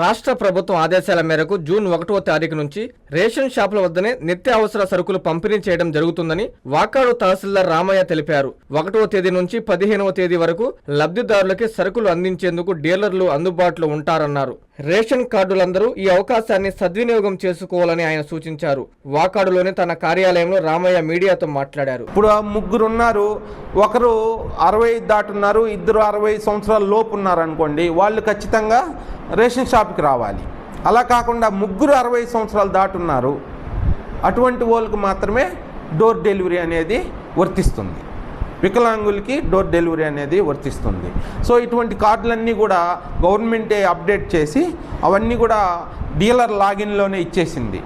రాష్ట్ర ప్రభుత్వం ఆదేశాల మేరకు జూన్ 1వ తారీఖు నుంచి రేషన్ షాపుల వద్దనే నిత్యావసర సరుకులు పంపిణీ చేయడం జరుగుతుందని వాకాడు తహసీల్దార్ రామయ్య తెలిపారు. 1వ తేదీ నుంచి 15వ తేదీ వరకు లబ్ధిదారులకి సరుకులు అందించేందుకు డీలర్లు అందుబాటులో ఉంటారన్నారు. రేషన్ కార్డులందరూ ఈ అవకాశాన్ని సద్వినియోగం చేసుకోవాలని ఆయన సూచించారు. వాకాడులోని తన కార్యాలయంలో రామయ్య మీడియాతో మాట్లాడారు. ఇప్పుడు ముగ్గురు ఉన్నారు, ఒకరు 60 దాటున్నారు, ఇద్దరు 60 సంవత్సరాల లోపు ఉన్నారు అనుకోండి, వాళ్ళు ఖచ్చితంగా రేషన్ షాప్కి రావాలి. అలా కాకుండా ముగ్గురు 60 సంవత్సరాలు దాటున్నారు, అటువంటి వాళ్ళకి మాత్రమే డోర్ డెలివరీ అనేది వర్తిస్తుంది. వికలాంగులకి డోర్ డెలివరీ అనేది వర్తిస్తుంది. సో ఇటువంటి కార్డులన్నీ కూడా గవర్నమెంటే అప్డేట్ చేసి అవన్నీ కూడా డీలర్ లాగిన్లోనే ఇచ్చేసింది.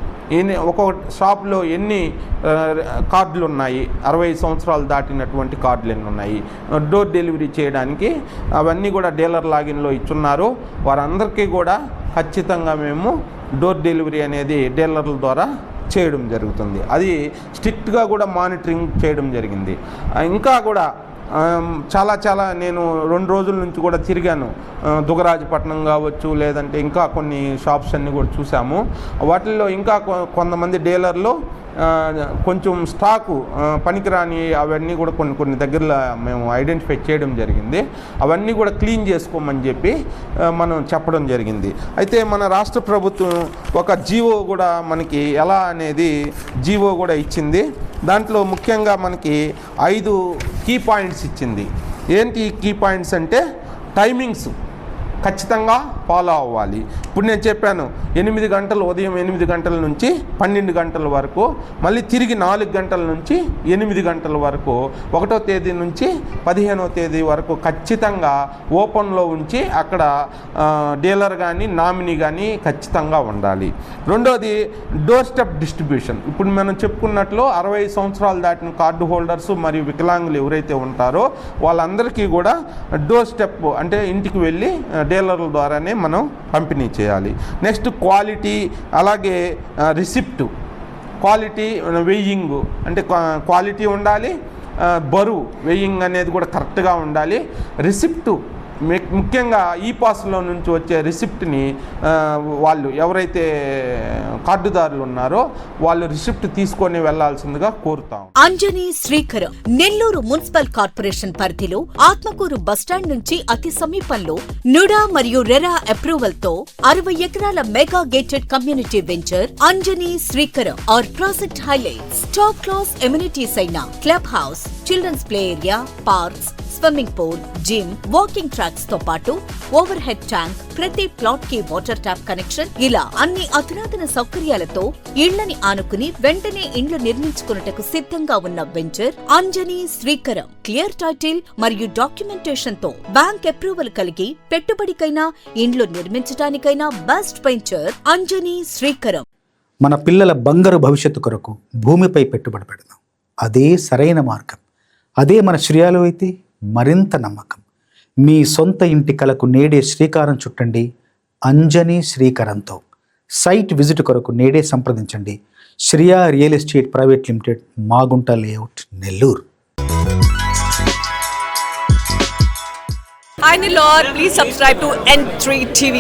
ఒక్కొక్క షాప్లో ఎన్ని కార్డులు ఉన్నాయి, 60 సంవత్సరాలు దాటినటువంటి కార్డులు ఎన్ని ఉన్నాయి, డోర్ డెలివరీ చేయడానికి అవన్నీ కూడా డీలర్ లాగిన్లో ఇచ్చున్నారు. వారందరికీ కూడా ఖచ్చితంగా మేము డోర్ డెలివరీ అనేది డీలర్ల ద్వారా చేయడం జరుగుతుంది. అది స్ట్రిక్ట్గా కూడా మానిటరింగ్ చేయడం జరిగింది. ఇంకా కూడా చాలా నేను 2 రోజుల నుంచి కూడా తిరిగాను. దుగరాజపట్నం కావచ్చు, లేదంటే ఇంకా కొన్ని షాప్స్ అన్నీ కూడా చూసాము. వాటిల్లో ఇంకా కొంతమంది డీలర్లు కొంచెం స్టాకు పనికిరాని అవన్నీ కూడా కొన్ని దగ్గరలో మేము ఐడెంటిఫై చేయడం జరిగింది. అవన్నీ కూడా క్లీన్ చేసుకోమని చెప్పి మనం చెప్పడం జరిగింది. అయితే మన రాష్ట్ర ప్రభుత్వం ఒక జీవో కూడా మనకి ఎలా అనేది జీవో కూడా ఇచ్చింది. దాంట్లో ముఖ్యంగా మనకి 5 కీ పాయింట్స్ ఇచ్చింది. ఏంటి కీ పాయింట్స్ అంటే టైమింగ్స్ ఖచ్చితంగా ఫాలో అవ్వాలి. ఇప్పుడు నేను చెప్పాను 8 గంటలు, ఉదయం 8 గంటల నుంచి 12 గంటల వరకు, మళ్ళీ తిరిగి 4 గంటల నుంచి 8 గంటల వరకు, 1వ తేదీ నుంచి 15వ తేదీ వరకు ఖచ్చితంగా ఓపెన్లో ఉంచి అక్కడ డీలర్ కానీ నామినీ కానీ ఖచ్చితంగా ఉండాలి. రెండోది డోర్ స్టెప్ డిస్ట్రిబ్యూషన్. ఇప్పుడు మనం చెప్పుకున్నట్లు 60 సంవత్సరాలు దాటిన కార్డు హోల్డర్స్ మరియు వికలాంగులు ఎవరైతే ఉంటారో వాళ్ళందరికీ కూడా డోర్ స్టెప్ అంటే ఇంటికి వెళ్ళి డీలర్ల ద్వారానే మనం పంపిణీ చేయాలి. నెక్స్ట్ క్వాలిటీ, అలాగే రిసిప్ట్. క్వాలిటీ వెయ్యింగ్ అంటే క్వాలిటీ ఉండాలి, బరువు వెయ్యింగ్ అనేది కూడా కరెక్ట్గా ఉండాలి. రిసిప్ట్ ముఖ్యంగా ఈ పాస్లో నుంచి వచ్చే రిసిప్ట్ని వాళ్ళు ఎవరైతే కార్డుదారులు ఉన్నారో వాళ్ళు రిసిప్ట్ తీసుకొని వెళ్లాల్సిందిగా కోరుతాం. అంజనీ శ్రీకరం నెల్లూరు మున్సిపల్ కార్పొరేషన్ పరిధిలో ఆత్మకూరు బస్టాండ్ నుంచి అతి సమీపంలో నుడా మరియు రెరా అప్రూవల్ తో 60 ఎకరాల mega gated community venture Anjani Srikaram. Our project highlights top class amenities అయిన club house, children's play area, parks, swimming pool, gym, walking tracks తో పాటు ఓవర్ హెడ్ ట్యాంక్, ప్రతి ప్లాట్ కి వాటర్ ట్యాప్ కనెక్షన్, ఇలా అన్ని అధునాతన సౌకర్యాలతో ఇళ్లని ఆనుకుని వెంటనే ఇండ్లు నిర్మించుకున్నటకు సిద్ధంగా ఉన్న venture Anjani Srikaram. Clear title మరియు డాక్యుమెంటేషన్ తో బ్యాంక్ అప్రూవల్ కలిగి పెట్టుబడికైనా ఇండ్లు నిర్మించడానికైనా బెస్ట్ వెంచర్ అంజనీ శ్రీకరం. మన పిల్లల బంగారు భవిష్యత్తు కొరకు భూమిపై పెట్టుబడి పెడదాం. అదే సరైన మార్గం. అదే మన శ్రేయాలు అయితే మరింత నమ్మకం. మీ సొంత ఇంటి కలకు నేడే శ్రీకారం చుట్టండి అంజనీ శ్రీకరంతో. సైట్ విజిట్ కొరకు నేడే సంప్రదించండి. Shriya real estate private limited, Magunta layout, Nellore. Hi Nellore, please subscribe to N3 TV.